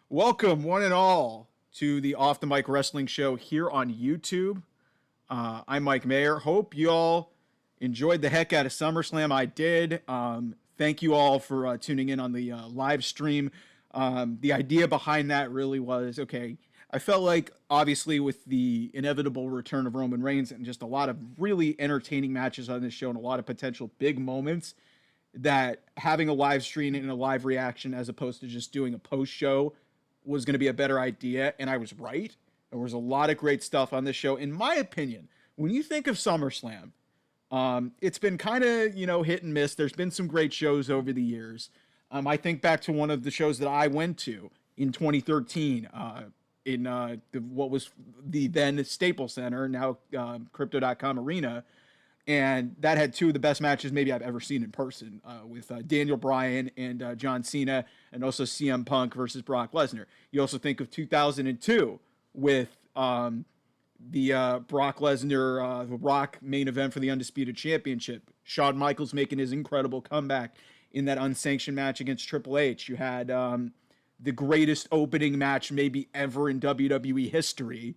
Welcome, one and all, to the Off the Mic Wrestling Show here on YouTube. I'm Mike Mayer. Hope you all enjoyed the heck out of SummerSlam. I did. Thank you all for tuning in on the live stream. The idea behind that really was, okay, I felt like, obviously, with the inevitable return of Roman Reigns and just a lot of really entertaining matches on this show and a lot of potential big moments, that having a live stream and a live reaction as opposed to just doing a post show was going to be a better idea, and I was right. There was a lot of great stuff on this show. In my opinion, when you think of SummerSlam, it's been kind of, hit and miss. There's been some great shows over the years. I think back to one of the shows that I went to in 2013 in what was the then Staples Center, now Crypto.com Arena. And that had two of the best matches maybe I've ever seen in person with Daniel Bryan and John Cena, and also CM Punk versus Brock Lesnar. You also think of 2002 with the Brock Lesnar, The Rock main event for the Undisputed Championship. Shawn Michaels making his incredible comeback in that unsanctioned match against Triple H. You had the greatest opening match maybe ever in WWE history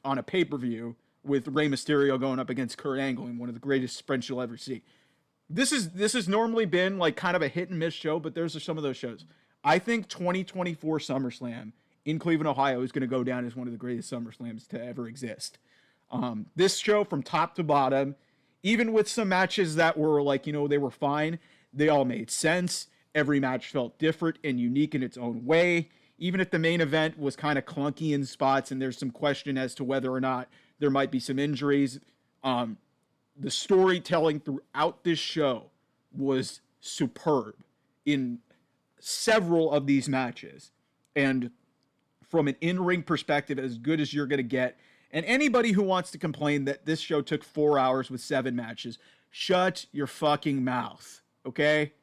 on a pay-per-view, with Rey Mysterio going up against Kurt Angle in one of the greatest sprints you'll ever see. This has normally been like kind of a hit and miss show, but there's some of those shows. I think 2024 SummerSlam in Cleveland, Ohio is going to go down as one of the greatest SummerSlams to ever exist. This show from top to bottom, even with some matches that were like, they were fine, they all made sense. Every match felt different and unique in its own way. Even if the main event was kind of clunky in spots and there's some question as to whether or not there might be some injuries, the storytelling throughout this show was superb in several of these matches. And from an in-ring perspective, as good as you're going to get. And anybody who wants to complain that this show took 4 hours with 7 matches, shut your fucking mouth, okay?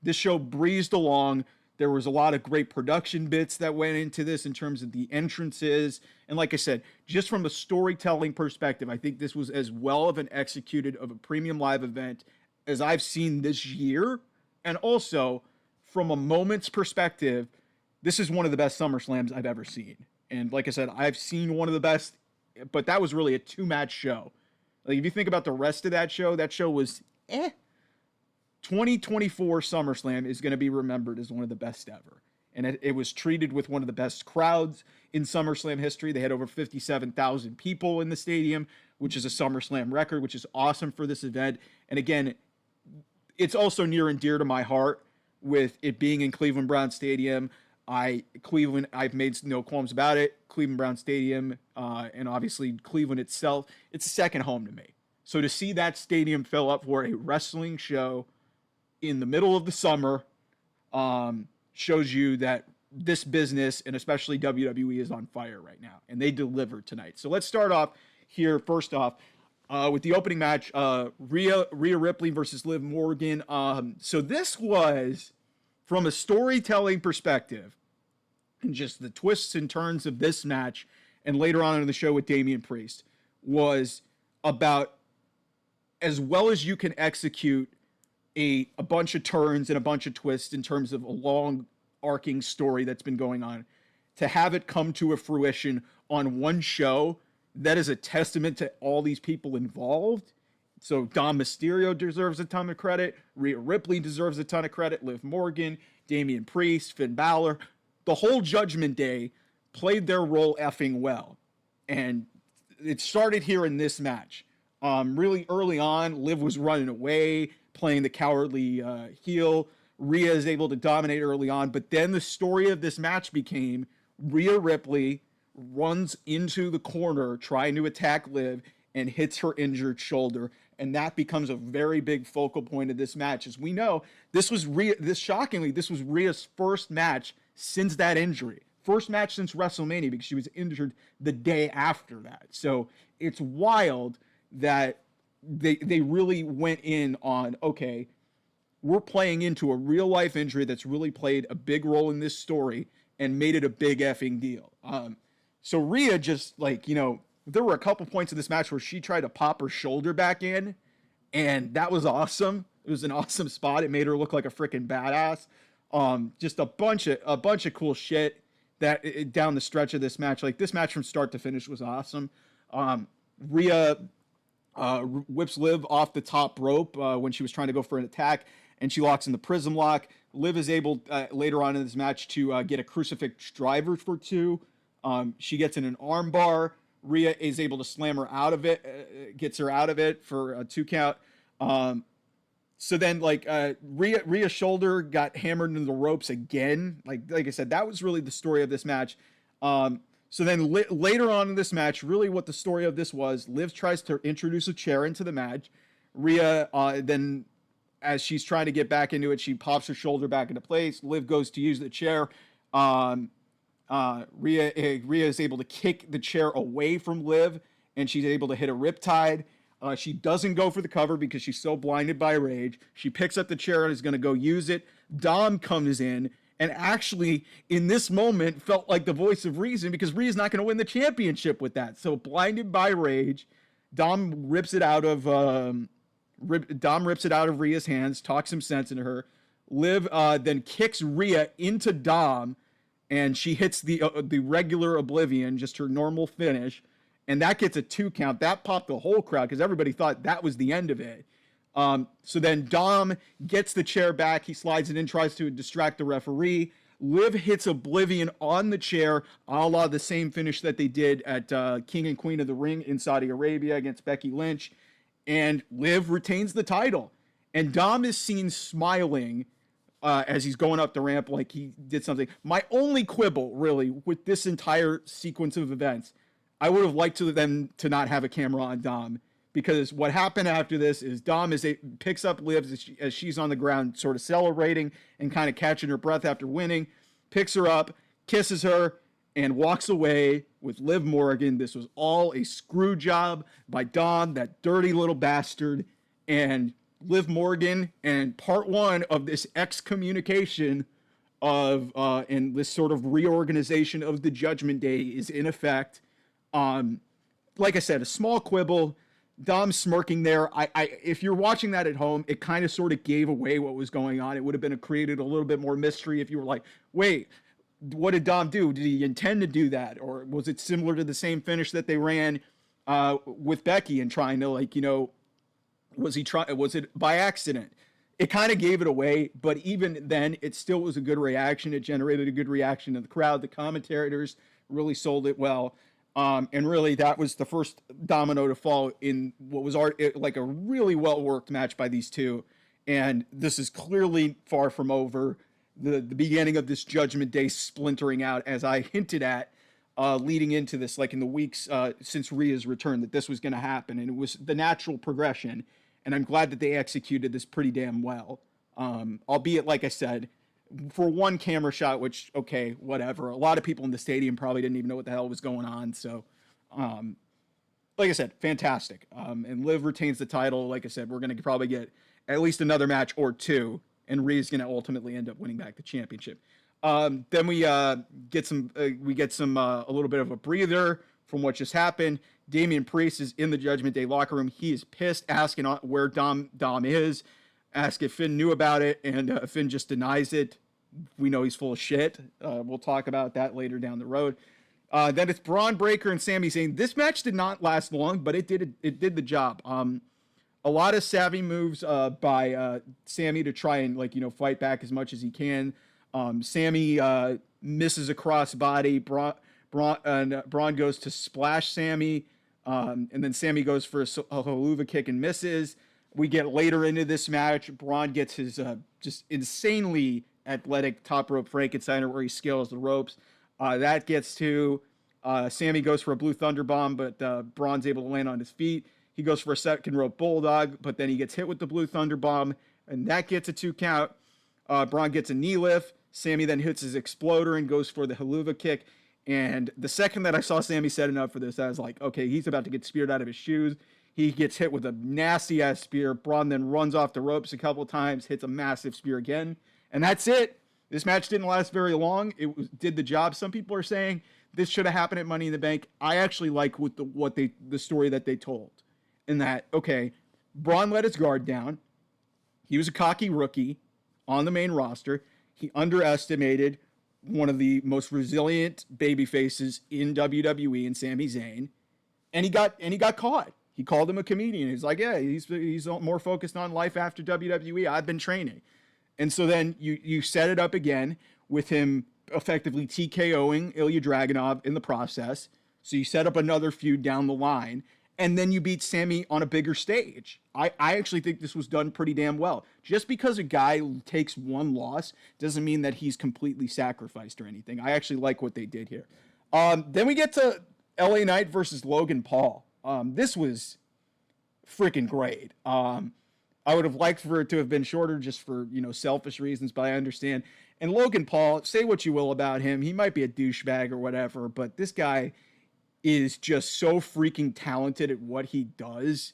This show breezed along. There was a lot of great production bits that went into this in terms of the entrances. And like I said, just from a storytelling perspective, I think this was as well of an executed of a premium live event as I've seen this year. And also, from a moment's perspective, this is one of the best SummerSlams I've ever seen. And like I said, I've seen one of the best, but that was really a 2-match show. Like, if you think about the rest of that show was 2024 SummerSlam is going to be remembered as one of the best ever. And it was treated with one of the best crowds in SummerSlam history. They had over 57,000 people in the stadium, which is a SummerSlam record, which is awesome for this event. And again, it's also near and dear to my heart with it being in Cleveland Brown Stadium. I've made no qualms about it. Cleveland Brown Stadium, and obviously Cleveland itself, it's a second home to me. So to see that stadium fill up for a wrestling show in the middle of the summer shows you that this business, and especially WWE, is on fire right now, and they delivered tonight. So let's start off here, first off, with the opening match, Rhea Ripley versus Liv Morgan. So this was, from a storytelling perspective, and just the twists and turns of this match, and later on in the show with Damian Priest, was about as well as you can execute a bunch of turns and a bunch of twists in terms of a long arcing story that's been going on, to have it come to a fruition on one show, that is a testament to all these people involved. So Dom Mysterio deserves a ton of credit. Rhea Ripley deserves a ton of credit. Liv Morgan, Damian Priest, Finn Balor. The whole Judgment Day played their role effing well. And it started here in this match. Really early on, Liv was running away, playing the cowardly heel. Rhea is able to dominate early on. But then the story of this match became Rhea Ripley runs into the corner trying to attack Liv and hits her injured shoulder. And that becomes a very big focal point of this match. As we know, this was Rhea's first match since that injury. First match since WrestleMania, because she was injured the day after that. So it's wild that they really went in on, okay, we're playing into a real life injury that's really played a big role in this story and made it a big effing deal. So Rhea just, like, there were a couple points in this match where she tried to pop her shoulder back in, and that was awesome. It was an awesome spot. It made her look like a freaking badass. Just a bunch of cool shit. down the stretch of this match. Like, this match from start to finish was awesome. Rhea whips Liv off the top rope when she was trying to go for an attack, and she locks in the Prism Lock. Liv is able later on in this match to get a crucifix driver for 2. She gets in an arm bar. Rhea is able to slam her out of it, gets her out of it for a 2 count. So then, like, Rhea's shoulder got hammered into the ropes again. Like I said, that was really the story of this match. So then later on in this match, really what the story of this was, Liv tries to introduce a chair into the match. Rhea, then as she's trying to get back into it, she pops her shoulder back into place. Liv goes to use the chair. Rhea is able to kick the chair away from Liv, and she's able to hit a riptide. She doesn't go for the cover because she's so blinded by rage. She picks up the chair and is going to go use it. Dom comes in and actually, in this moment, felt like the voice of reason because Rhea's not going to win the championship with that. So, blinded by rage, Dom rips it out of Rhea's hands, talks some sense into her. Liv then kicks Rhea into Dom, and she hits the regular Oblivion, just her normal finish. And that gets a 2 count. That popped the whole crowd because everybody thought that was the end of it. So then Dom gets the chair back. He slides it in, tries to distract the referee. Liv hits Oblivion on the chair, a la the same finish that they did at King and Queen of the Ring in Saudi Arabia against Becky Lynch. And Liv retains the title. And Dom is seen smiling as he's going up the ramp like he did something. My only quibble, really, with this entire sequence of events, I would have liked them to not have a camera on Dom, because what happened after this is Dom picks up Liv as she's on the ground, sort of celebrating and kind of catching her breath after winning, picks her up, kisses her, and walks away with Liv Morgan. This was all a screw job by Dom, that dirty little bastard, and Liv Morgan. And part 1 of this excommunication of and this sort of reorganization of the Judgment Day is in effect. Like I said, a small quibble. Dom smirking there. If you're watching that at home, it kind of sort of gave away what was going on. It would have been created a little bit more mystery if you were like, wait, what did Dom do? Did he intend to do that? Or was it similar to the same finish that they ran with Becky and trying to, like, you know, was it by accident? It kind of gave it away, but even then, it still was a good reaction. It generated a good reaction in the crowd. The commentators really sold it well. And really, that was the first domino to fall in what was like a really well-worked match by these two. And this is clearly far from over. The beginning of this Judgment Day splintering out, as I hinted at, leading into this, like in the weeks since Rhea's return, that this was going to happen. And it was the natural progression. And I'm glad that they executed this pretty damn well. Albeit, like I said, for one camera shot, which, okay, whatever. A lot of people in the stadium probably didn't even know what the hell was going on. So, like I said, fantastic. And Liv retains the title. Like I said, we're going to probably get at least another match or 2, and Rhea's going to ultimately end up winning back the championship. Then we get some a little bit of a breather from what just happened. Damian Priest is in the Judgment Day locker room. He is pissed, asking where Dom is. Ask if Finn knew about it, and Finn just denies it. We know he's full of shit. We'll talk about that later down the road. Then it's Braun Breaker and Sami Zayn. This match did not last long, but it did the job. A lot of savvy moves by Sami to try and, like, you know, fight back as much as he can. Sami misses a crossbody. Braun goes to splash Sami, and then Sami goes for a haluva kick and misses. We get later into this match, Braun gets his just insanely athletic top rope Frankensteiner where he scales the ropes. That gets to Sami goes for a Blue Thunder Bomb, but Braun's able to land on his feet. He goes for a second rope Bulldog, but then he gets hit with the Blue Thunder Bomb, and that gets a 2 count. Braun gets a knee lift. Sami then hits his Exploder and goes for the haluva kick. And the second that I saw Sami setting up for this, I was like, okay, he's about to get speared out of his shoes. He gets hit with a nasty-ass spear. Braun then runs off the ropes a couple times, hits a massive spear again. And that's it. This match didn't last very long. It did the job. Some people are saying this should have happened at Money in the Bank. I actually like the story that they told. In that, okay, Braun let his guard down. He was a cocky rookie on the main roster. He underestimated one of the most resilient baby faces in WWE and Sami Zayn, and he got caught. He called him a comedian. He's like, yeah, he's more focused on life after WWE. I've been training. And so then you set it up again with him effectively TKOing Ilya Dragunov in the process. So you set up another feud down the line, and then you beat Sami on a bigger stage. I actually think this was done pretty damn well. Just because a guy takes one loss doesn't mean that he's completely sacrificed or anything. I actually like what they did here. Then we get to LA Knight versus Logan Paul. This was freaking great. I would have liked for it to have been shorter just for, selfish reasons, but I understand. And Logan Paul, say what you will about him. He might be a douchebag or whatever, but this guy is just so freaking talented at what he does.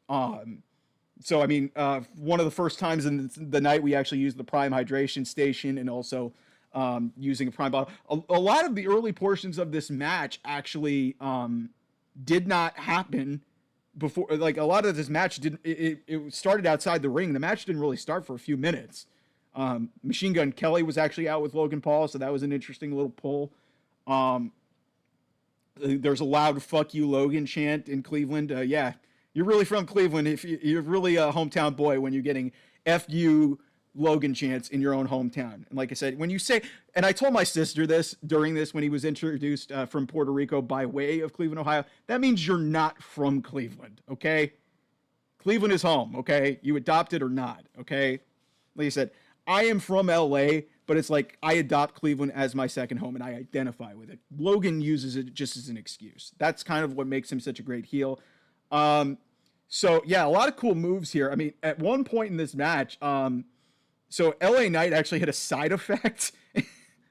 So, I mean, one of the first times in the night we actually used the Prime Hydration Station and also using a Prime bottle. A lot of the early portions of this match actually did not happen before. Like, a lot of this match didn't, it started outside the ring. The match didn't really start for a few minutes. Machine Gun Kelly was actually out with Logan Paul, so that was an interesting little pull. There's a loud "fuck you, Logan" chant in Cleveland. Yeah, you're really from Cleveland. If you're really a hometown boy when you're getting "f you, Logan" chants in your own hometown. And like I said, when you say, and I told my sister this during this when he was introduced from Puerto Rico by way of Cleveland, Ohio, that means you're not from Cleveland, okay? Cleveland is home, okay? You adopt it or not, okay? Like I said, I am from LA, but it's like I adopt Cleveland as my second home and I identify with it. Logan uses it just as an excuse. That's kind of what makes him such a great heel. So yeah, a lot of cool moves here. I mean, at one point in this match, so LA Knight actually had a side effect,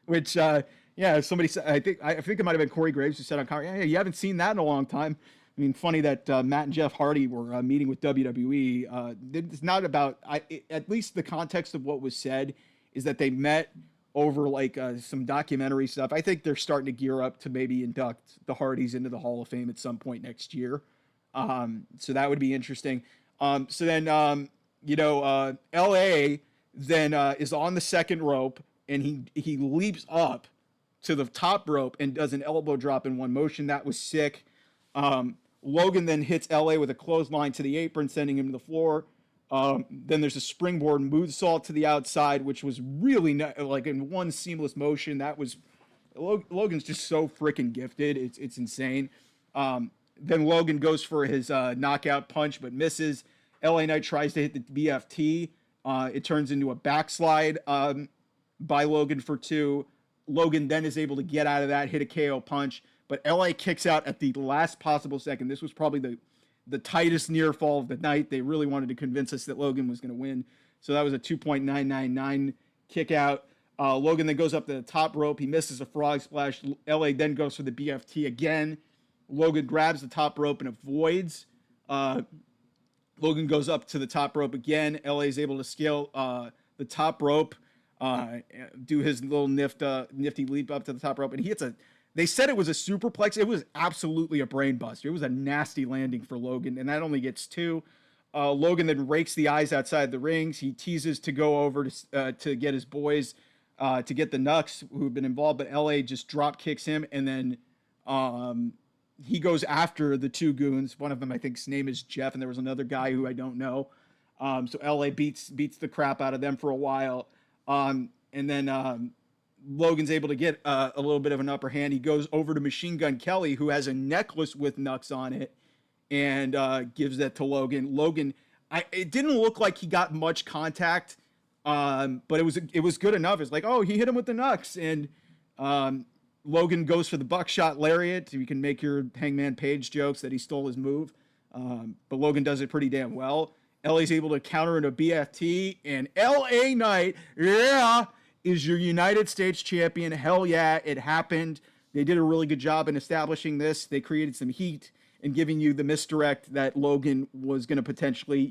which, yeah, somebody said, I think it might've been Corey Graves who said on camera, yeah, you haven't seen that in a long time. I mean, funny that Matt and Jeff Hardy were meeting with WWE. It's not about, at least the context of what was said is that they met over like some documentary stuff. I think they're starting to gear up to maybe induct the Hardys into the Hall of Fame at some point next year. So that would be interesting. So then, LA then is on the second rope and he leaps up to the top rope and does an elbow drop in one motion. That was sick. Logan then hits LA with a clothesline to the apron, sending him to the floor. Then there's a springboard moonsault to the outside, which was really like in one seamless motion. That was Logan's just so freaking gifted. It's insane. Then Logan goes for his knockout punch, but misses. LA Knight tries to hit the BFT. It turns into a backslide by Logan for 2. Logan then is able to get out of that, hit a KO punch, but LA kicks out at the last possible second. This was probably the tightest near fall of the night. They really wanted to convince us that Logan was going to win. So that was a 2.999 kick out. Logan then goes up to the top rope. He misses a frog splash. LA then goes for the BFT again. Logan grabs the top rope and avoids. Logan goes up to the top rope again. LA is able to scale the top rope, do his little nifty leap up to the top rope, and he hits they said it was a superplex. It was absolutely a brain buster. It was a nasty landing for Logan, and that only gets 2. Logan then rakes the eyes outside the rings. He teases to go over to get his boys, to get the Knucks who've been involved, but LA just drop kicks him, and then he goes after the 2 goons. One of them, I think, his name is Jeff, and there was another guy who I don't know. So LA beats the crap out of them for a while, and then Logan's able to get a little bit of an upper hand. He goes over to Machine Gun Kelly, who has a necklace with Knucks on it, and gives that to Logan. Logan, it didn't look like he got much contact, but it was good enough. It's like, oh, he hit him with the Knucks, and Logan goes for the buckshot lariat. You can make your Hangman Page jokes that he stole his move, but Logan does it pretty damn well. LA's able to counter in a BFT, and LA Knight, yeah, is your United States champion. Hell yeah, it happened. They did a really good job in establishing this. They created some heat and giving you the misdirect that Logan was going to potentially,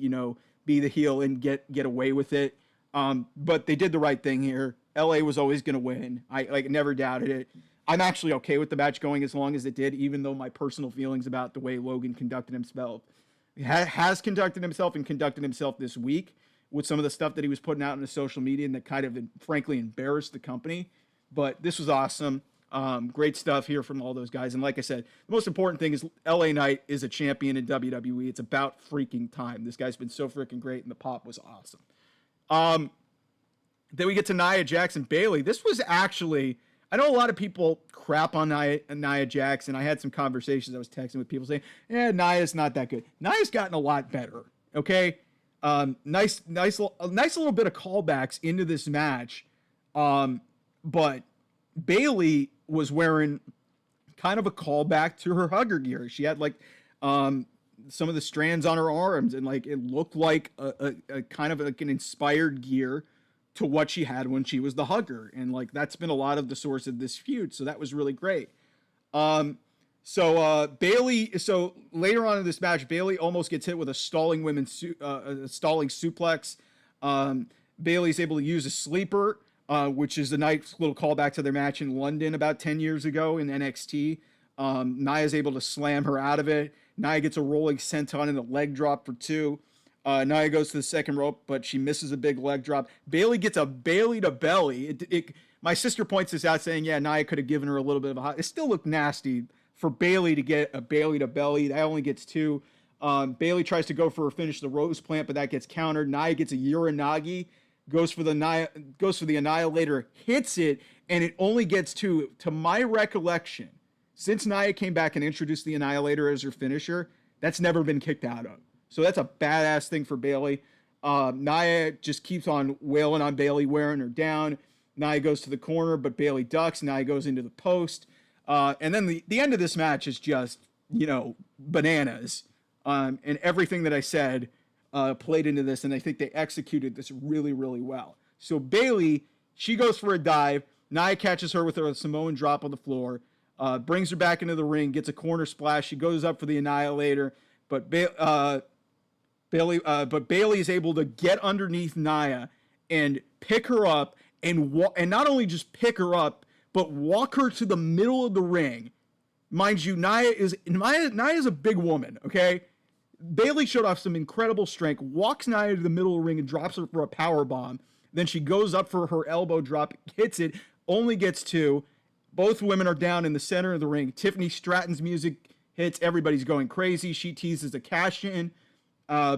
be the heel and get away with it. But they did the right thing here. LA was always going to win. I never doubted it. I'm actually okay with the match going as long as it did, even though my personal feelings about the way Logan conducted himself has conducted himself this week with some of the stuff that he was putting out in the social media and that kind of frankly embarrassed the company. But this was awesome. Great stuff here from all those guys. And like I said, the most important thing is LA Knight is a champion in WWE. It's about freaking time. This guy's been so freaking great, and the pop was awesome. Then we get to Nia Jax and Bayley. This was actually, I know a lot of people crap on Nia Jax, and I had some conversations. I was texting with people saying, "Yeah, Nia's not that good." Nia's gotten a lot better. Okay, nice little bit of callbacks into this match, but Bayley was wearing kind of a callback to her hugger gear. She had like some of the strands on her arms, and like it looked like a kind of like an inspired gear to what she had when she was the hugger. And like that's been a lot of the source of this feud. So that was really great. Bayley, so later on in this match, Bayley almost gets hit with a stalling stalling suplex. Bayley's able to use a sleeper, which is a nice little callback to their match in London about 10 years ago in NXT. Nia's able to slam her out of it. Nia gets a rolling senton and a leg drop for 2. Nia goes to the second rope, but she misses a big leg drop. Bayley gets a Bayley to belly. My sister points this out saying, yeah, Nia could have given her a little bit of a hot. It still looked nasty for Bayley to get a Bayley to belly. That only gets 2. Bayley tries to go for her finish, the Rose Plant, but that gets countered. Nia gets a Uranagi, goes for the Annihilator, hits it, and it only gets 2. To my recollection, since Nia came back and introduced the Annihilator as her finisher, that's never been kicked out of. So that's a badass thing for Bayley. Nia just keeps on wailing on Bayley, wearing her down. Nia goes to the corner, but Bayley ducks. Nia goes into the post. And then the end of this match is just, bananas. And everything that I said played into this, and I think they executed this really, really well. So Bayley, she goes for a dive. Nia catches her with her Samoan drop on the floor, brings her back into the ring, gets a corner splash. She goes up for the Annihilator, but Bayley is able to get underneath Nia and pick her up and not only just pick her up, but walk her to the middle of the ring. Mind you, Nia is a big woman, okay? Bayley showed off some incredible strength, walks Nia to the middle of the ring and drops her for a power bomb. Then she goes up for her elbow drop, hits it, only gets 2. Both women are down in the center of the ring. Tiffany Stratton's music hits. Everybody's going crazy. She teases a cash in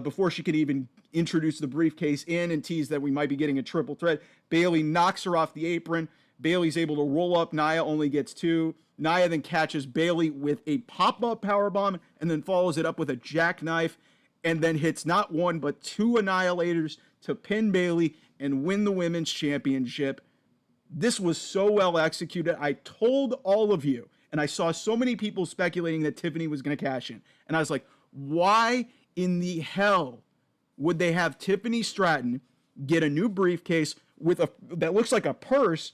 before she could even introduce the briefcase in and tease that we might be getting a triple threat. Bayley knocks her off the apron. Bayley's able to roll up. Nia only gets 2. Nia then catches Bayley with a pop-up powerbomb and then follows it up with a jackknife and then hits not 1 but 2 Annihilators to pin Bayley and win the women's championship. This was so well executed. I told all of you, and I saw so many people speculating that Tiffany was going to cash in. And I was like, why in the hell would they have Tiffany Stratton get a new briefcase that looks like a purse?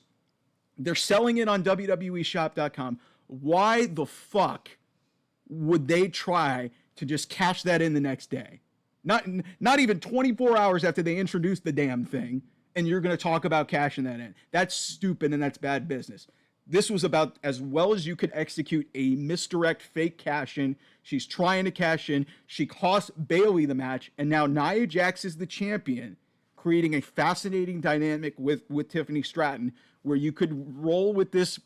They're selling it on WWEshop.com. Why the fuck would they try to just cash that in the next day? Not even 24 hours after they introduced the damn thing, and you're going to talk about cashing that in. That's stupid and that's bad business. This was about as well as you could execute a misdirect fake cash in. She's trying to cash in. She cost Bayley the match, and now Nia Jax is the champion, creating a fascinating dynamic with Tiffany Stratton, where you could roll with this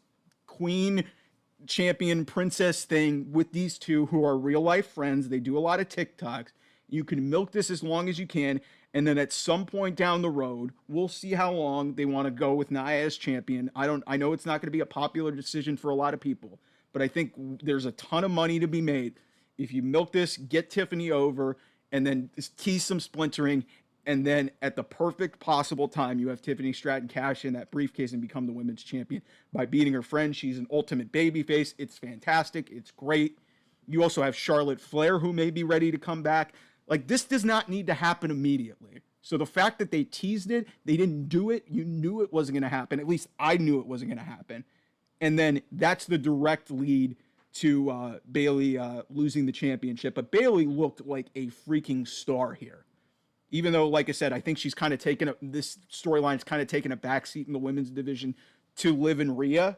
queen champion princess thing with these two who are real life friends. They do a lot of TikToks. You can milk this as long as you can. And then at some point down the road, we'll see how long they want to go with Nia as champion. I know it's not going to be a popular decision for a lot of people, but I think there's a ton of money to be made. If you milk this, get Tiffany over, and then tease some splintering, and then at the perfect possible time, you have Tiffany Stratton cash in that briefcase and become the women's champion by beating her friend. She's an ultimate babyface. It's fantastic. It's great. You also have Charlotte Flair, who may be ready to come back. Like, this does not need to happen immediately. So the fact that they teased it, they didn't do it, you knew it wasn't going to happen. At least I knew it wasn't going to happen. And then that's the direct lead to Bayley losing the championship. But Bayley looked like a freaking star here. Even though, like I said, I think she's kind of this storyline's kind of taken a backseat in the women's division to Liv and Rhea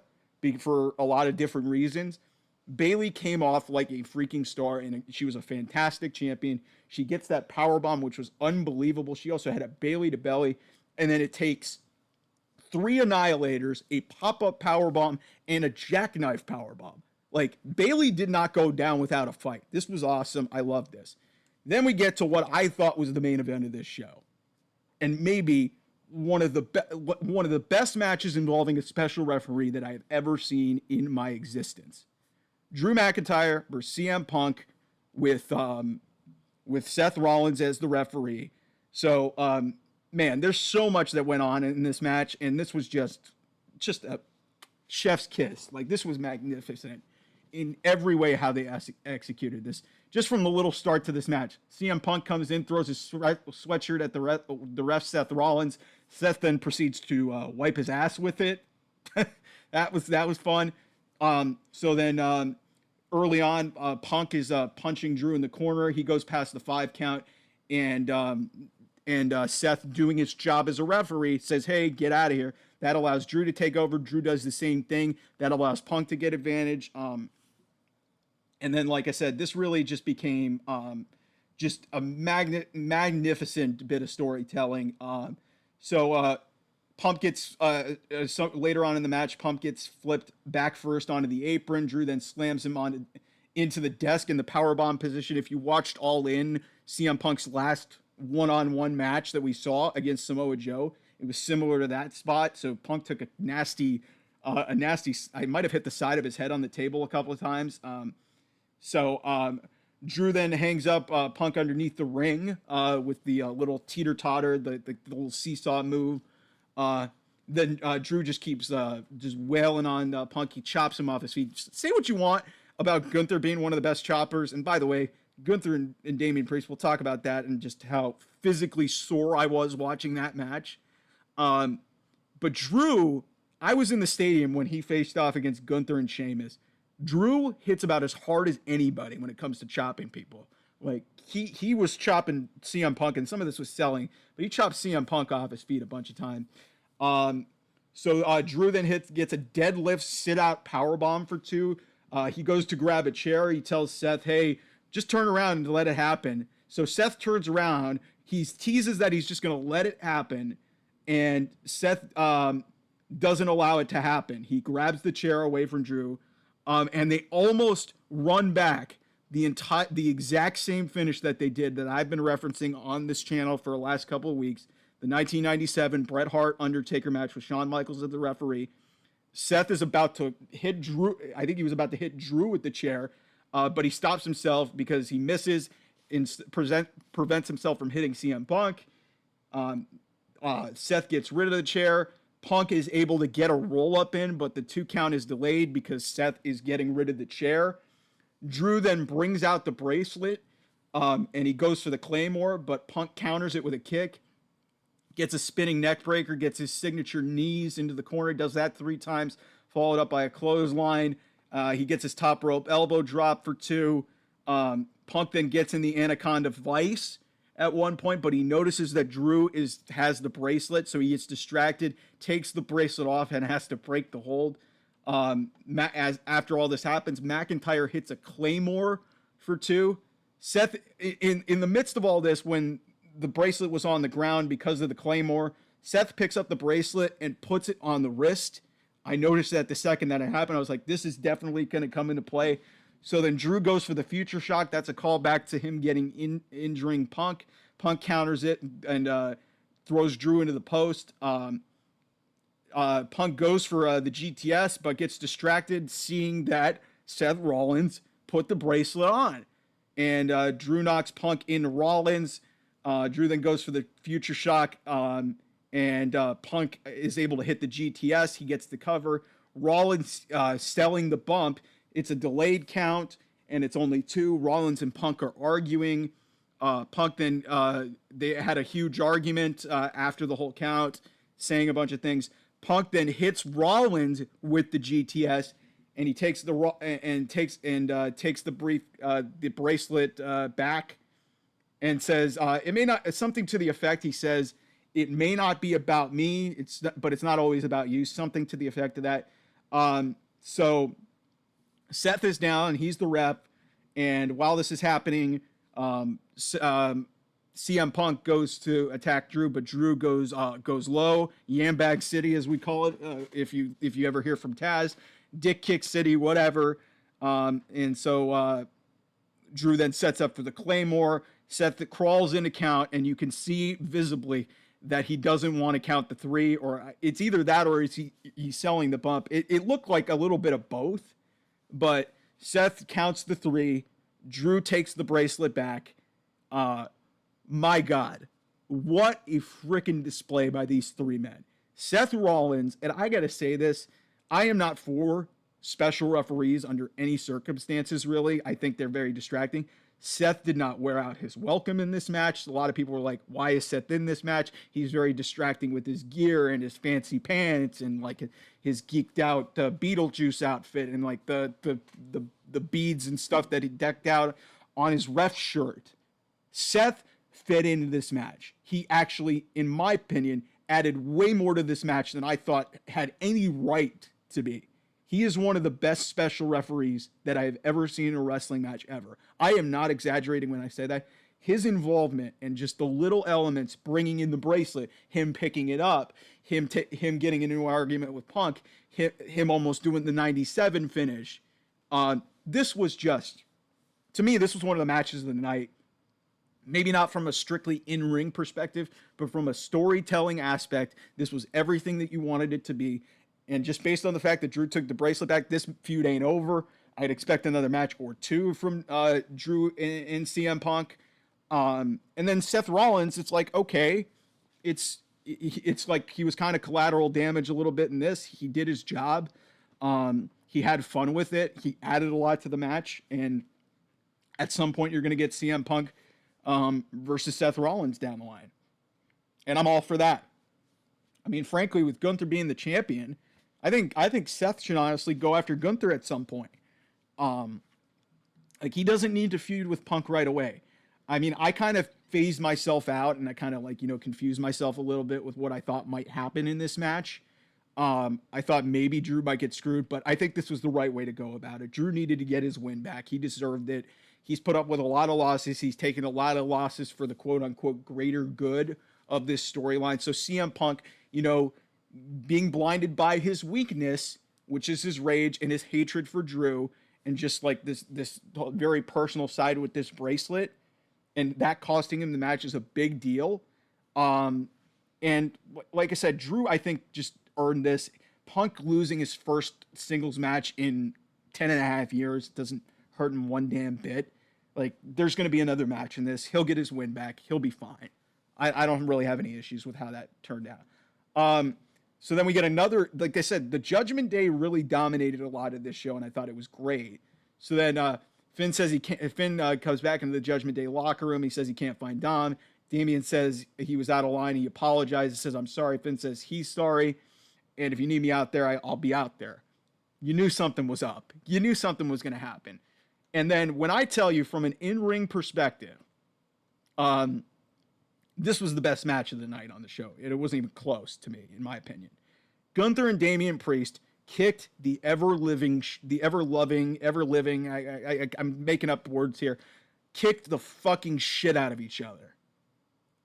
for a lot of different reasons. Bayley came off like a freaking star, and she was a fantastic champion. She gets that powerbomb, which was unbelievable. She also had a Bayley to belly, and then it takes 3 annihilators, a pop-up powerbomb, and a jackknife powerbomb. Like, Bayley did not go down without a fight. This was awesome. I love this. Then we get to what I thought was the main event of this show, and maybe one of the best matches involving a special referee that I have ever seen in my existence. Drew McIntyre versus CM Punk with Seth Rollins as the referee. So, man, there's so much that went on in this match, and this was just a chef's kiss. Like, this was magnificent in every way how they executed this. Just from the little start to this match, CM Punk comes in, throws his sweatshirt at the ref Seth Rollins. Seth then proceeds to wipe his ass with it. that was fun. So then early on, Punk is punching Drew in the corner. He goes past the 5 count, and Seth, doing his job as a referee, says, "Hey, get out of here." That allows Drew to take over. Drew does the same thing. That allows Punk to get advantage. And then, like I said, this really just became just a magnificent bit of storytelling. So Punk gets, later on in the match, Punk gets flipped back first onto the apron. Drew then slams him into the desk in the powerbomb position. If you watched All In, CM Punk's last one-on-one match that we saw against Samoa Joe, it was similar to that spot. So Punk took a nasty, I might have hit the side of his head on the table a couple of times. So Drew then hangs up Punk underneath the ring with the little teeter-totter, the little seesaw move. Then Drew just keeps just wailing on Punk. He chops him off his feet. Just say what you want about Gunther being one of the best choppers. And by the way, Gunther and Damian Priest, we'll talk about that and just how physically sore I was watching that match. But Drew, I was in the stadium when he faced off against Gunther and Sheamus. Drew hits about as hard as anybody when it comes to chopping people. Like, he was chopping CM Punk, and some of this was selling, but he chopped CM Punk off his feet a bunch of time. So Drew then gets a deadlift sit-out powerbomb for 2. He goes to grab a chair. He tells Seth, "Hey, just turn around and let it happen." So Seth turns around. He teases that he's just going to let it happen, and Seth doesn't allow it to happen. He grabs the chair away from Drew, and they almost run back the exact same finish that they did that I've been referencing on this channel for the last couple of weeks. The 1997 Bret Hart Undertaker match with Shawn Michaels as the referee. Seth is about to hit Drew. I think he was about to hit Drew with the chair, but he stops himself because he misses and prevents himself from hitting CM Punk. Seth gets rid of the chair. Punk is able to get a roll-up in, but the 2 count is delayed because Seth is getting rid of the chair. Drew then brings out the bracelet, and he goes for the Claymore, but Punk counters it with a kick. Gets a spinning neck breaker, gets his signature knees into the corner, does that 3 times, followed up by a clothesline. He gets his top rope elbow drop for 2. Punk then gets in the Anaconda Vice at one point, but he notices that Drew has the bracelet, so he gets distracted, takes the bracelet off, and has to break the hold. After all this happens, McIntyre hits a Claymore for 2. Seth, in the midst of all this, when the bracelet was on the ground because of the Claymore, Seth picks up the bracelet and puts it on the wrist. I noticed that the second that it happened, I was like, this is definitely going to come into play. So then Drew goes for the future shock. That's a callback to him injuring Punk. Punk counters it and throws Drew into the post. Punk goes for the GTS, but gets distracted seeing that Seth Rollins put the bracelet on. And Drew knocks Punk into Rollins. Drew then goes for the future shock, and Punk is able to hit the GTS. He gets the cover. Rollins selling the bump. It's a delayed count, and it's only 2. Rollins and Punk are arguing. Punk then, they had a huge argument after the whole count, saying a bunch of things. Punk then hits Rollins with the GTS, and he takes the bracelet back, and says it may not. Something to the effect, he says, "It may not be about me. But it's not always about you." Something to the effect of that. So Seth is down. He's the rep, and while this is happening, CM Punk goes to attack Drew, but Drew goes low. Yambag City, as we call it, if you ever hear from Taz, Dick Kick City, whatever. And so Drew then sets up for the Claymore. Seth crawls into count, and you can see visibly that he doesn't want to count the 3, or it's either that or he's selling the bump. It looked like a little bit of both, but Seth counts the 3. Drew takes the bracelet back. My God, what a freaking display by these 3 men. Seth Rollins, and I got to say this, I am not for special referees under any circumstances, really. I think they're very distracting. Seth did not wear out his welcome in this match. A lot of people were like, why is Seth in this match? He's very distracting with his gear and his fancy pants and like his geeked out Beetlejuice outfit and like the beads and stuff that he decked out on his ref shirt. Seth fit into this match. He actually, in my opinion, added way more to this match than I thought had any right to be. He is one of the best special referees that I have ever seen in a wrestling match ever. I am not exaggerating when I say that. His involvement and just the little elements, bringing in the bracelet, him picking it up, him getting into an argument with Punk, him almost doing the 97 finish. This was just, to me, this was one of the matches of the night. Maybe not from a strictly in-ring perspective, but from a storytelling aspect, this was everything that you wanted it to be. And just based on the fact that Drew took the bracelet back, this feud ain't over. I'd expect another match or 2 from Drew and CM Punk. And then Seth Rollins, it's like, okay, it's like he was kind of collateral damage a little bit in this. He did his job. He had fun with it. He added a lot to the match. And at some point, you're going to get CM Punk versus Seth Rollins down the line. And I'm all for that. I mean, frankly, with Gunther being the champion, I think Seth should honestly go after Gunther at some point. Like, he doesn't need to feud with Punk right away. I mean, I kind of phased myself out and I kind of like, confused myself a little bit with what I thought might happen in this match. I thought maybe Drew might get screwed, but I think this was the right way to go about it. Drew needed to get his win back. He deserved it. He's put up with a lot of losses. He's taken a lot of losses for the quote unquote greater good of this storyline. So CM Punk, being blinded by his weakness, which is his rage and his hatred for Drew, and just like this very personal side with this bracelet, and that costing him the match is a big deal. And like I said, Drew, I think, just earned this. Punk losing his first singles match in 10.5 years doesn't hurt him one damn bit. Like, there's going to be another match in this. He'll get his win back. He'll be fine. I don't really have any issues with how that turned out. So then we get another, like I said, the Judgment Day really dominated a lot of this show, and I thought it was great. So then Finn says Finn comes back into the Judgment Day locker room. He says he can't find Dom. Damian says he was out of line. He apologizes, says, I'm sorry. Finn says he's sorry. And if you need me out there, I'll be out there. You knew something was up. You knew something was going to happen. And then when I tell you from an in-ring perspective, this was the best match of the night on the show. It wasn't even close to me, in my opinion. Gunther and Damian Priest kicked the ever-loving, I'm making up words here, kicked the fucking shit out of each other.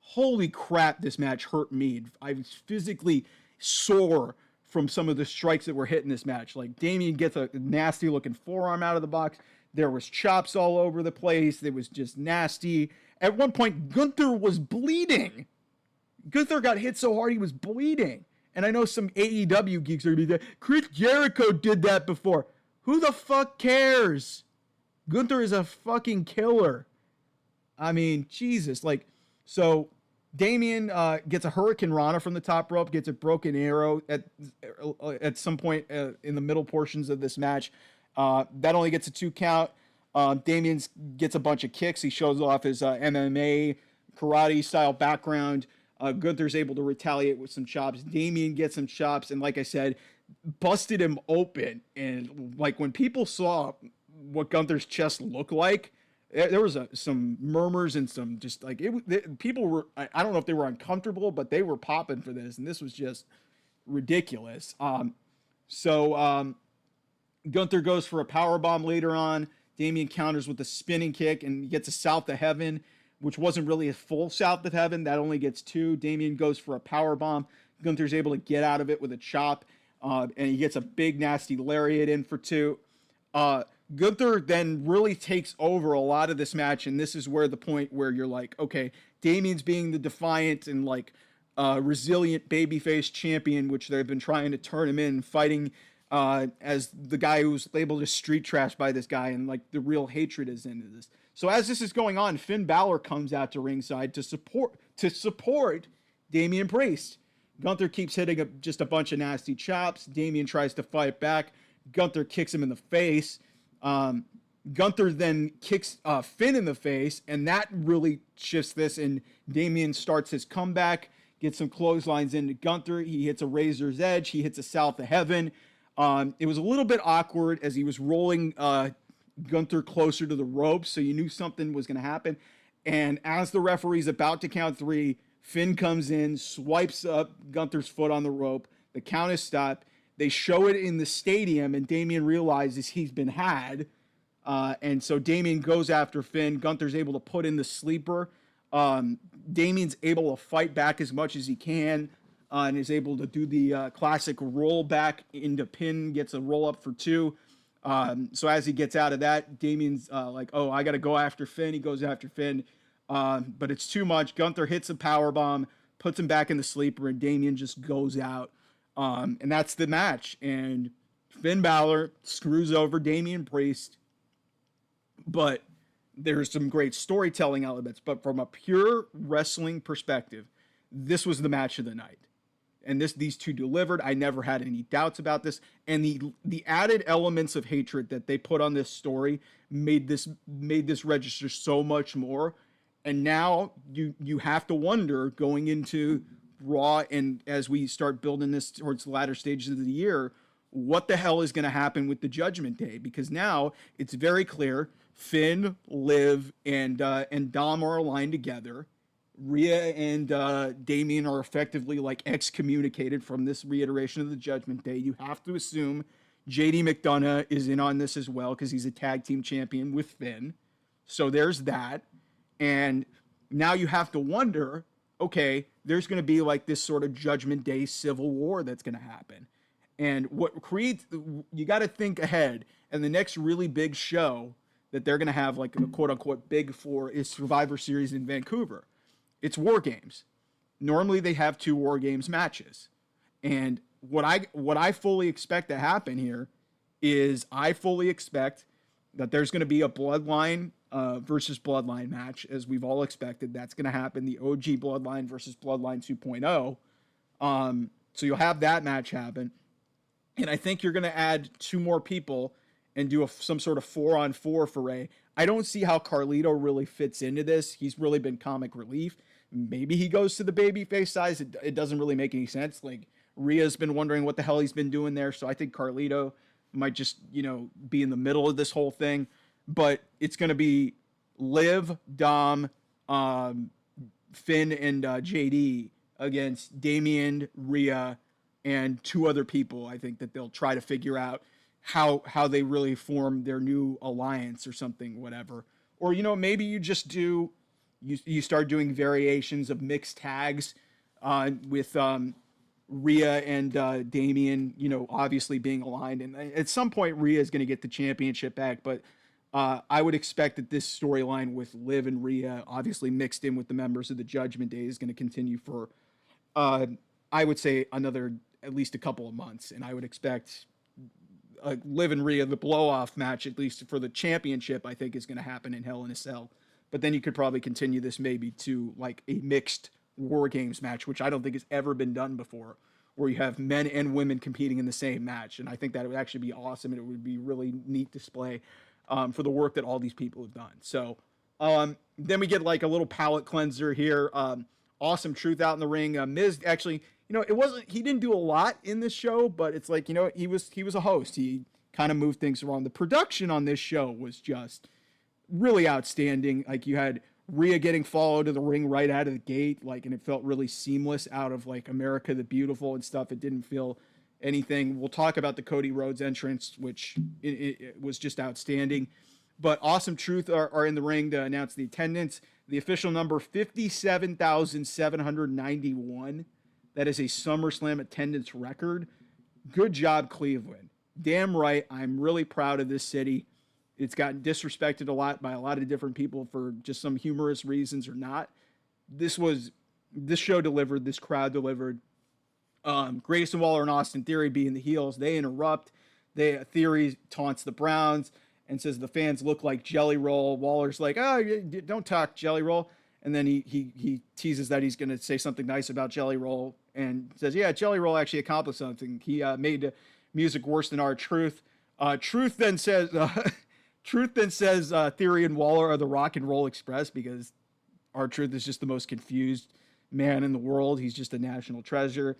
Holy crap, this match hurt me. I was physically sore from some of the strikes that were hit in this match. Like, Damian gets a nasty-looking forearm out of the box. There was chops all over the place. It was just nasty. At one point, Gunther was bleeding. Gunther got hit so hard he was bleeding. And I know some AEW geeks are going to be there. Chris Jericho did that before. Who the fuck cares? Gunther is a fucking killer. I mean, Jesus. Like, so Damian gets a Hurricane Rana from the top rope, gets a broken arrow at some point in the middle portions of this match. That only gets a 2 count. Damian gets a bunch of kicks. He shows off his MMA karate style background. Gunther's able to retaliate with some chops. Damian gets some chops, and like I said, busted him open. And like when people saw what Gunther's chest looked like, there was some murmurs and some just like people were. I don't know if they were uncomfortable, but they were popping for this, and this was just ridiculous. So Gunther goes for a power bomb later on. Damian counters with a spinning kick and gets a South of Heaven. which wasn't really a full south of heaven. That only gets 2. Damian goes for a power bomb. Gunther's able to get out of it with a chop, and he gets a big nasty lariat in for 2. Gunther then really takes over a lot of this match, and this is where the point where you're like, okay, Damian's being the defiant and like resilient babyface champion, which they've been trying to turn him in, fighting as the guy who's labeled as street trash by this guy, and like the real hatred is into this. So as this is going on, Finn Balor comes out to ringside to support Damian Priest. Gunther keeps hitting just a bunch of nasty chops. Damian tries to fight back. Gunther kicks him in the face. Gunther then kicks Finn in the face, and that really shifts this, and Damian starts his comeback, gets some clotheslines into Gunther. He hits a razor's edge. He hits a south of heaven. It was a little bit awkward as he was rolling Gunther closer to the ropes, so you knew something was going to happen. And as the referee's about to count 3, Finn comes in, swipes up Gunther's foot on the rope. The count is stopped. They show it in the stadium, and Damian realizes he's been had. And so Damian goes after Finn. Gunther's able to put in the sleeper. Damian's able to fight back as much as he can, and is able to do the classic roll back into pin, gets a roll up for 2. So as he gets out of that, Damian's like, oh, I got to go after Finn. He goes after Finn. But it's too much. Gunther hits a power bomb, puts him back in the sleeper, and Damian just goes out. And that's the match. And Finn Balor screws over Damian Priest. But there's some great storytelling elements. But from a pure wrestling perspective, this was the match of the night. And these two delivered. I never had any doubts about this. And the added elements of hatred that they put on this story made this register so much more. And now you have to wonder going into Raw, and as we start building this towards the latter stages of the year, what the hell is going to happen with the Judgment Day? Because now it's very clear Finn, Liv, and Dom are aligned together. Rhea and Damian are effectively like excommunicated from this reiteration of the Judgment Day. You have to assume JD McDonough is in on this as well because he's a tag team champion with Finn. So there's that. And now you have to wonder, okay, there's going to be like this sort of Judgment Day civil war that's going to happen. And what creates, you got to think ahead. And the next really big show that they're going to have, like a quote unquote big for, is Survivor Series in Vancouver. It's War Games. Normally they have 2 War Games matches. And what I fully expect to happen here is I fully expect that there's going to be a Bloodline versus Bloodline match, as we've all expected. That's going to happen. The OG Bloodline versus Bloodline 2.0. So you'll have that match happen. And I think you're going to add 2 more people and do some sort of 4-on-4 foray. I don't see how Carlito really fits into this. He's really been comic relief. Maybe he goes to the babyface side. It doesn't really make any sense. Like, Rhea's been wondering what the hell he's been doing there. So I think Carlito might just, be in the middle of this whole thing. But it's going to be Liv, Dom, Finn, and JD against Damian, Rhea, and 2 other people. I think that they'll try to figure out how they really form their new alliance or something, whatever. Or, maybe you just do, you start doing variations of mixed tags with Rhea and Damian, obviously being aligned. And at some point, Rhea is going to get the championship back. But I would expect that this storyline with Liv and Rhea, obviously mixed in with the members of the Judgment Day, is going to continue for, I would say, another at least a couple of months. And I would expect Liv and Rhea, the blow-off match, at least for the championship, I think is going to happen in Hell in a Cell. But then you could probably continue this maybe to like a mixed War Games match, which I don't think has ever been done before, where you have men and women competing in the same match. And I think that would actually be awesome, and it would be really neat display for the work that all these people have done. So then we get like a little palate cleanser here. Awesome Truth out in the ring. Miz actually, he didn't do a lot in this show, but it's like, he was a host. He kind of moved things around. The production on this show was just really outstanding. Like, you had Rhea getting followed to the ring right out of the gate, like, and it felt really seamless out of like America the Beautiful and stuff. It didn't feel anything. We'll talk about the Cody Rhodes entrance, which it was just outstanding. But Awesome Truth are in the ring to announce the attendance. The official number 57,791. That is a SummerSlam attendance record. Good job, Cleveland. Damn right. I'm really proud of this city. It's gotten disrespected a lot by a lot of different people for just some humorous reasons or not. This show delivered. This crowd delivered. Grayson Waller and Austin Theory being the heels, they interrupt. Theory taunts the Browns and says the fans look like Jelly Roll. Waller's like, oh, don't talk Jelly Roll. And then he teases that he's going to say something nice about Jelly Roll and says, yeah, Jelly Roll actually accomplished something. He made music worse than R-Truth. Truth then says Theory and Waller are the Rock and Roll Express because R-Truth is just the most confused man in the world. He's just a national treasure.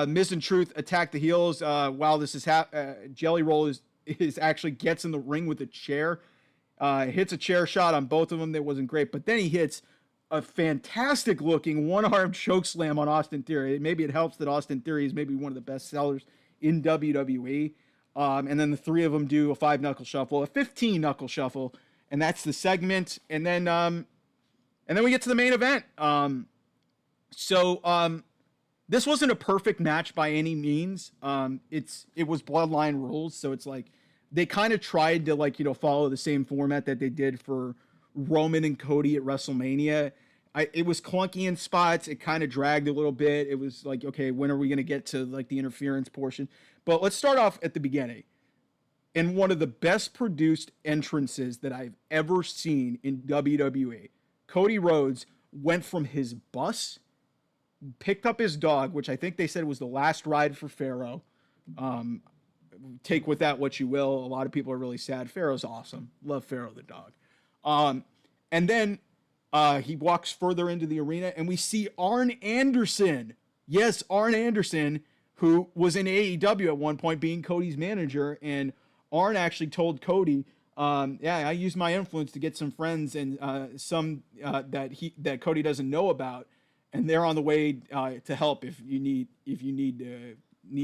Miz and Truth attack the heels while this is Jelly Roll is actually gets in the ring with a chair, hits a chair shot on both of them. That wasn't great, but then he hits a fantastic looking one-arm choke slam on Austin Theory. Maybe it helps that Austin Theory is maybe one of the best sellers in WWE. And then the three of them do a 5-knuckle shuffle, a 15-knuckle shuffle, and that's the segment. And then we get to the main event. This wasn't a perfect match by any means. It was bloodline rules, so it's like they kind of tried to follow the same format that they did for Roman and Cody at WrestleMania. It was clunky in spots. It kind of dragged a little bit. It was like, okay, when are we going to get to the interference portion? But let's start off at the beginning. In one of the best produced entrances that I've ever seen in WWE, Cody Rhodes went from his bus, picked up his dog, which I think they said was the last ride for Pharaoh. Take with that what you will. A lot of people are really sad. Pharaoh's awesome. Love Pharaoh the dog. And then he walks further into the arena, and we see Arn Anderson. Yes, Arn Anderson, who was in AEW at one point, being Cody's manager. And Arn actually told Cody, I used my influence to get some friends and some that Cody doesn't know about, and they're on the way to help if you need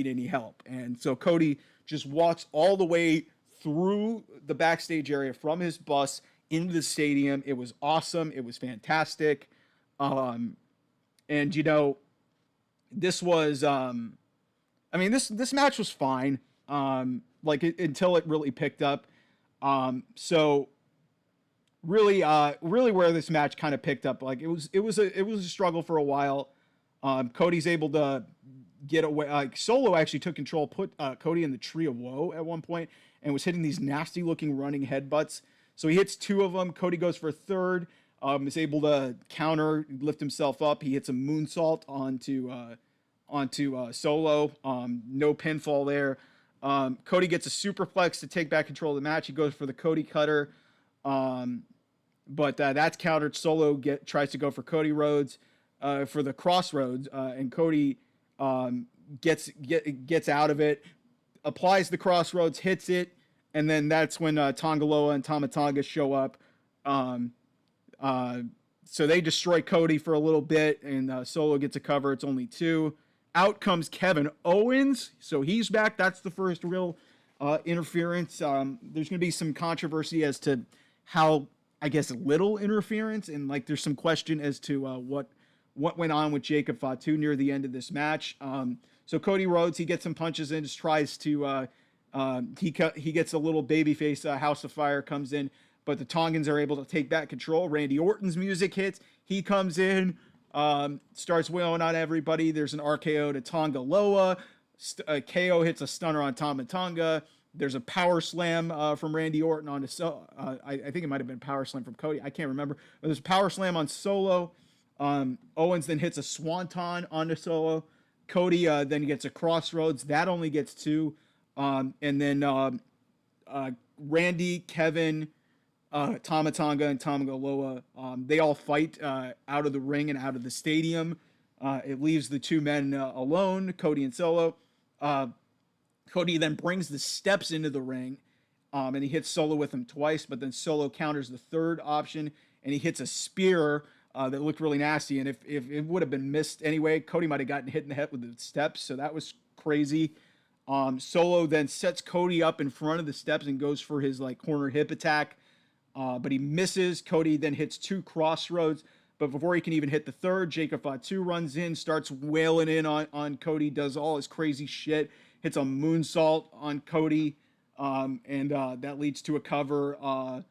any help. And so Cody just walks all the way through the backstage area from his bus into the stadium. It was awesome. It was fantastic. And this was this match was fine. Until it really picked up. So really where this match kind of picked up, it was a struggle for a while. Cody's able to get away. Solo actually took control, put Cody in the Tree of Woe at one point, and was hitting these nasty looking running headbutts. So he hits two of them. Cody goes for a third. Is able to counter, lift himself up. He hits a moonsault onto Solo. No pinfall there. Cody gets a superplex to take back control of the match. He goes for the Cody Cutter. But that's countered. Solo tries to go for Cody Rhodes for the Crossroads, and Cody gets out of it, applies the Crossroads, hits it, and then that's when Tonga Loa and Tama Tonga show up. So they destroy Cody for a little bit, and Solo gets a cover. It's only 2. Out comes Kevin Owens, so he's back. That's the first real interference. There's going to be some controversy as to how, I guess, little interference, and there's some question as to what went on with Jacob Fatu near the end of this match. So Cody Rhodes, he gets some punches in, just tries to he gets a little babyface House of Fire comes in, but the Tongans are able to take back control. Randy Orton's music hits. He comes in. Starts wailing on everybody. There's an RKO to Tonga Loa. KO hits a stunner on Tama Tonga. There's a power slam from Randy Orton on I think it might have been a power slam from Cody. I can't remember. But there's a power slam on Solo. Owens then hits a swanton onto Solo. Cody then gets a Crossroads. That only gets 2. And then Randy, Kevin, Tama Tonga, and Tonga Loa, they all fight out of the ring and out of the stadium. It leaves the 2 men alone, Cody and Solo. Cody then brings the steps into the ring, and he hits Solo with them twice, but then Solo counters the third option, and he hits a spear that looked really nasty. And if it would have been missed anyway, Cody might have gotten hit in the head with the steps, so that was crazy. Solo then sets Cody up in front of the steps and goes for his corner hip attack. but he misses. Cody then hits 2 crossroads, but before he can even hit the third, Jacob Fatu runs in, starts wailing in on Cody, does all his crazy shit, hits a moonsault on Cody, and that leads to a cover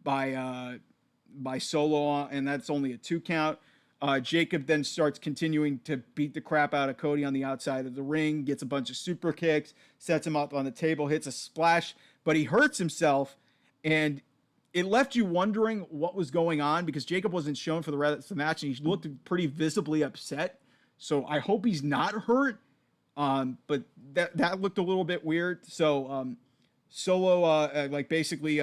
by Solo, and that's only a 2 count. Jacob then starts continuing to beat the crap out of Cody on the outside of the ring, gets a bunch of super kicks, sets him up on the table, hits a splash, but he hurts himself, and it left you wondering what was going on because Jacob wasn't shown for the rest of the match, and he looked pretty visibly upset. So I hope he's not hurt, but that looked a little bit weird. So Solo, basically,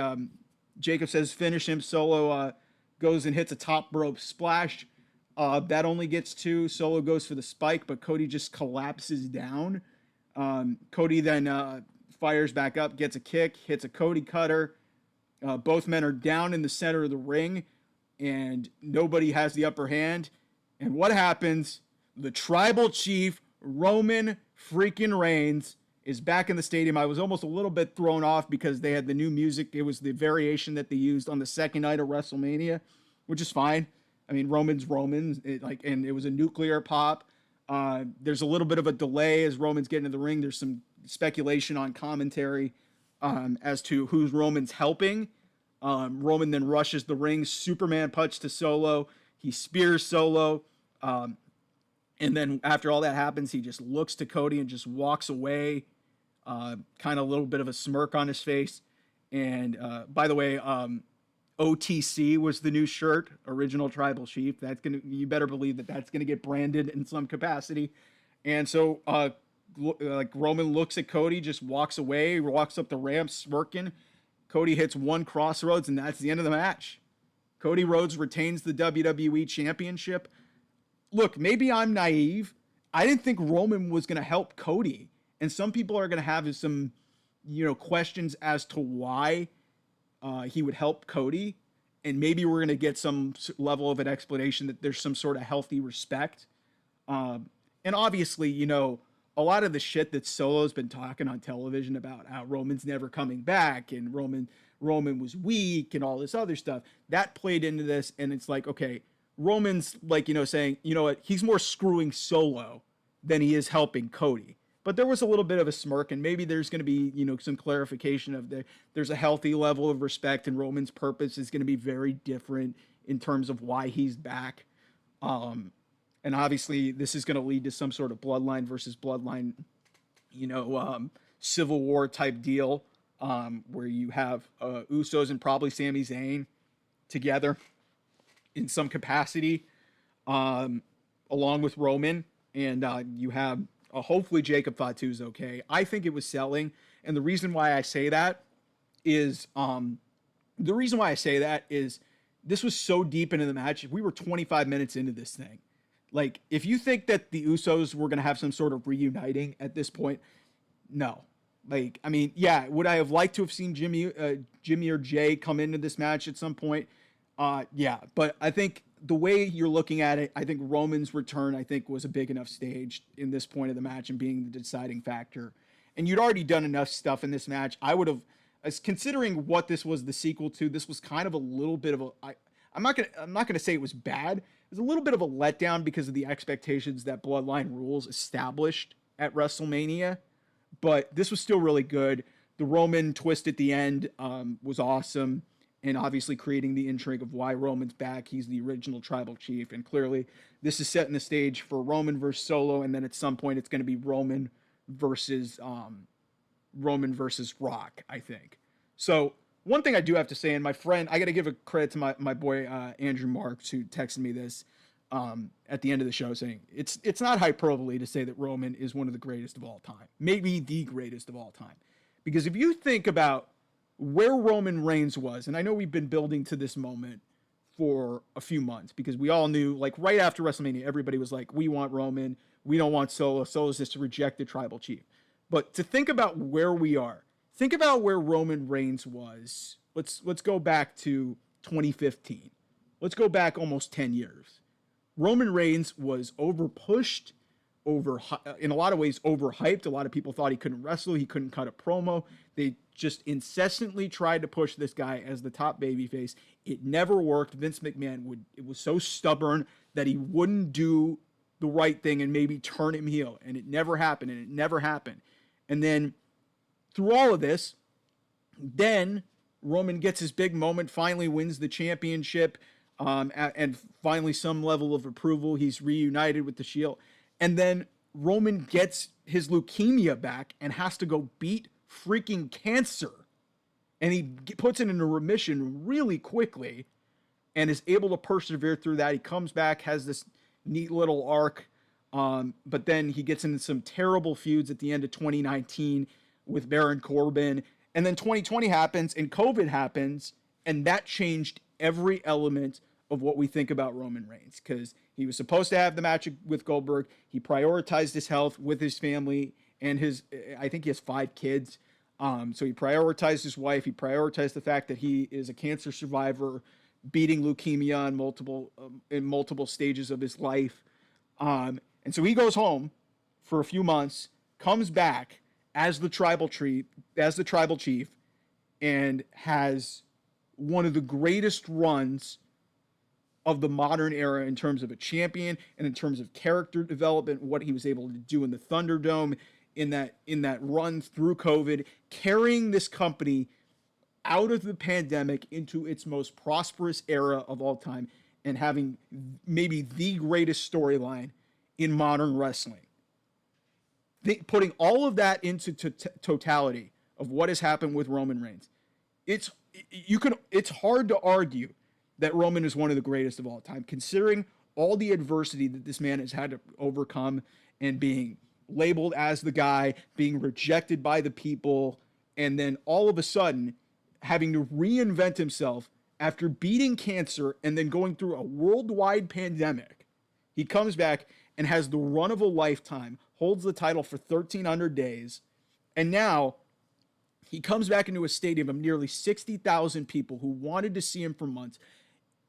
Jacob says finish him. Solo goes and hits a top rope splash. That only gets 2. Solo goes for the spike, but Cody just collapses down. Cody then fires back up, gets a kick, hits a Cody cutter. Both men are down in the center of the ring, and nobody has the upper hand. And what happens? The tribal chief, Roman freaking Reigns, is back in the stadium. I was almost a little bit thrown off because they had the new music. It was the variation that they used on the second night of WrestleMania, which is fine. I mean, Roman's Roman, and it was a nuclear pop. There's a little bit of a delay as Roman's getting in the ring. There's some speculation on commentary as to who's Roman's helping. Roman then rushes the ring, Superman punch to Solo. He spears Solo. And then after all that happens, he just looks to Cody and just walks away. Kind of a little bit of a smirk on his face. And by the way, OTC was the new shirt, Original Tribal Chief. You better believe that's gonna get branded in some capacity. And so Roman looks at Cody, just walks away, walks up the ramp smirking. Cody hits 1 crossroads, and that's the end of the match. Cody Rhodes retains the WWE Championship. Look, maybe I'm naive. I didn't think Roman was going to help Cody. And some people are going to have some, questions as to why he would help Cody. And maybe we're going to get some level of an explanation that there's some sort of healthy respect. And obviously, a lot of the shit that Solo's been talking on television about how Roman's never coming back and Roman was weak and all this other stuff, that played into this. And it's like, okay, Roman's saying, what, he's more screwing Solo than he is helping Cody. But there was a little bit of a smirk, and maybe there's going to be, some clarification of there's a healthy level of respect, and Roman's purpose is going to be very different in terms of why he's back. And obviously this is going to lead to some sort of bloodline versus bloodline, civil war type deal, where you have Usos and probably Sami Zayn together in some capacity, along with Roman, and you have hopefully Jacob Fatu's okay. I think it was selling, and the reason why I say that is this was so deep into the match. We were 25 minutes into this thing. Like, if you think that the Usos were going to have some sort of reuniting at this point, no. Like, I mean, yeah, would I have liked to have seen Jimmy or Jay come into this match at some point? Yeah, but I think the way you're looking at it, I think Roman's return, was a big enough stage in this point of the match and being the deciding factor. And you'd already done enough stuff in this match. I would have, as considering what this was the sequel to, this was kind of a little bit of I'm not gonna say it was bad. It was a little bit of a letdown because of the expectations that Bloodline Rules established at WrestleMania, but this was still really good. The Roman twist at the end was awesome, and obviously creating the intrigue of why Roman's back. He's the original tribal chief, and clearly this is setting the stage for Roman versus Solo, and then at some point it's going to be Roman versus Rock, I think. So one thing I do have to say, and my friend, I got to give a credit to my boy Andrew Marks, who texted me this at the end of the show, saying it's not hyperbole to say that Roman is one of the greatest of all time, maybe the greatest of all time, because if you think about where Roman Reigns was, and I know we've been building to this moment for a few months because we all knew, like right after WrestleMania, everybody was like, we want Roman, we don't want Solo. Solo's just to reject the tribal chief. But to think about where we are, think about where Roman Reigns was. Let's go back to 2015. Let's go back almost 10 years. Roman Reigns was overpushed, in a lot of ways overhyped. A lot of people thought he couldn't wrestle, he couldn't cut a promo. They just incessantly tried to push this guy as the top babyface. It never worked. Vince McMahon it was so stubborn that he wouldn't do the right thing and maybe turn him heel, and it never happened. And then through all of this, then Roman gets his big moment, finally wins the championship, and finally some level of approval. He's reunited with the Shield. And then Roman gets his leukemia back and has to go beat freaking cancer. And he puts it into remission really quickly and is able to persevere through that. He comes back, has this neat little arc, but then he gets into some terrible feuds at the end of 2019 with Baron Corbin. And then 2020 happens and COVID happens, and that changed every element of what we think about Roman Reigns, because he was supposed to have the match with Goldberg. He prioritized his health with his family and I think he has 5 kids. So he prioritized his wife. He prioritized the fact that he is a cancer survivor, beating leukemia in multiple stages of his life. And so he goes home for a few months, comes back as the tribal chief, and has one of the greatest runs of the modern era in terms of a champion and in terms of character development, what he was able to do in the Thunderdome in that run through COVID, carrying this company out of the pandemic into its most prosperous era of all time, and having maybe the greatest storyline in modern wrestling. Putting all of that into totality of what has happened with Roman Reigns, it's hard to argue that Roman is one of the greatest of all time, considering all the adversity that this man has had to overcome, and being labeled as the guy, being rejected by the people, and then all of a sudden having to reinvent himself after beating cancer and then going through a worldwide pandemic. He comes back and has the run of a lifetime, holds the title for 1,300 days, and now he comes back into a stadium of nearly 60,000 people who wanted to see him for months.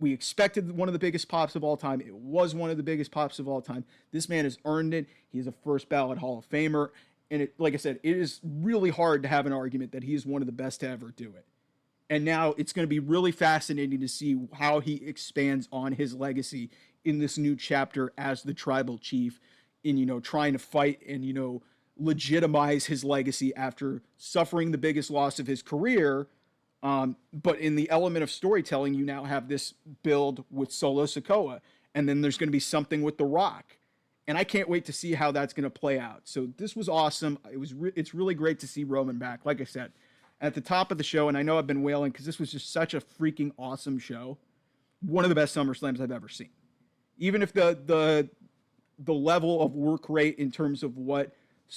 We expected one of the biggest pops of all time. It was one of the biggest pops of all time. This man has earned it. He is a first ballot Hall of Famer. And like I said, it is really hard to have an argument that he is one of the best to ever do it. And now it's going to be really fascinating to see how he expands on his legacy in this new chapter as the tribal chief, in, trying to fight and, legitimize his legacy after suffering the biggest loss of his career. But in the element of storytelling, you now have this build with Solo Sikoa, and then there's going to be something with The Rock. And I can't wait to see how that's going to play out. So this was awesome. It's really great to see Roman back. Like I said, at the top of the show, and I know I've been wailing because this was just such a freaking awesome show. One of the best SummerSlams I've ever seen. Even if the level of work rate in terms of what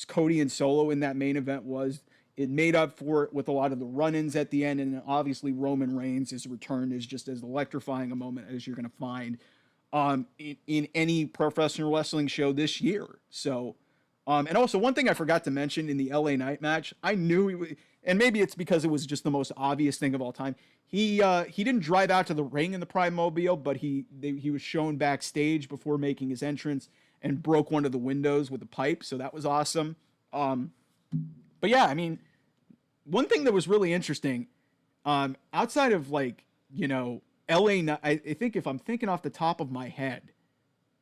Cody and Solo in that main event was, it made up for it with a lot of the run-ins at the end, and obviously Roman Reigns' return is just as electrifying a moment as you're going to find in any professional wrestling show this year. So, and also one thing I forgot to mention in the LA Knight match, I knew he would, and maybe it's because it was just the most obvious thing of all time. He didn't drive out to the ring in the Prime-Mobile, but he was shown backstage before making his entrance and broke one of the windows with a pipe. So that was awesome. But yeah, I mean, one thing that was really interesting, outside of LA, I think if I'm thinking off the top of my head,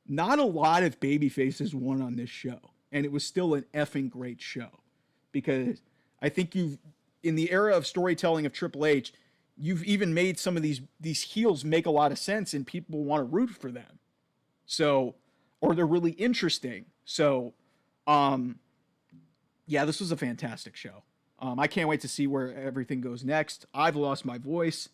not a lot of baby faces won on this show. And it was still an effing great show, because I think in the era of storytelling of Triple H, you've even made some of these heels make a lot of sense and people want to root for them. So, or they're really interesting. So, yeah, this was a fantastic show. I can't wait to see where everything goes next. I've lost my voice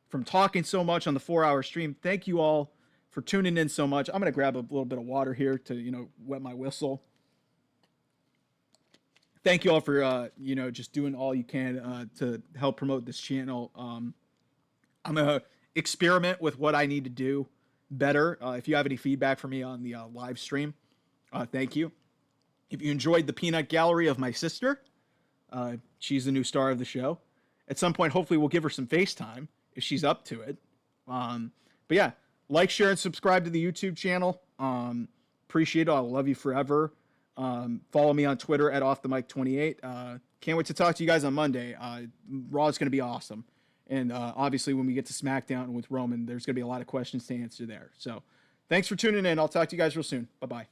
from talking so much on the 4-hour stream. Thank you all for tuning in so much. I'm going to grab a little bit of water here to, wet my whistle. Thank you all for, just doing all you can to help promote this channel. I'm going to experiment with what I need to do better. If you have any feedback for me on the live stream, thank you. If you enjoyed the peanut gallery of my sister, she's the new star of the show. At some point, hopefully we'll give her some FaceTime if she's up to it. But yeah, like, share, and subscribe to the YouTube channel. Appreciate it. I'll love you forever. Follow me on Twitter at offthemic28. Can't wait to talk to you guys on Monday. Raw is going to be awesome. And obviously, when we get to SmackDown with Roman, there's going to be a lot of questions to answer there. So thanks for tuning in. I'll talk to you guys real soon. Bye-bye.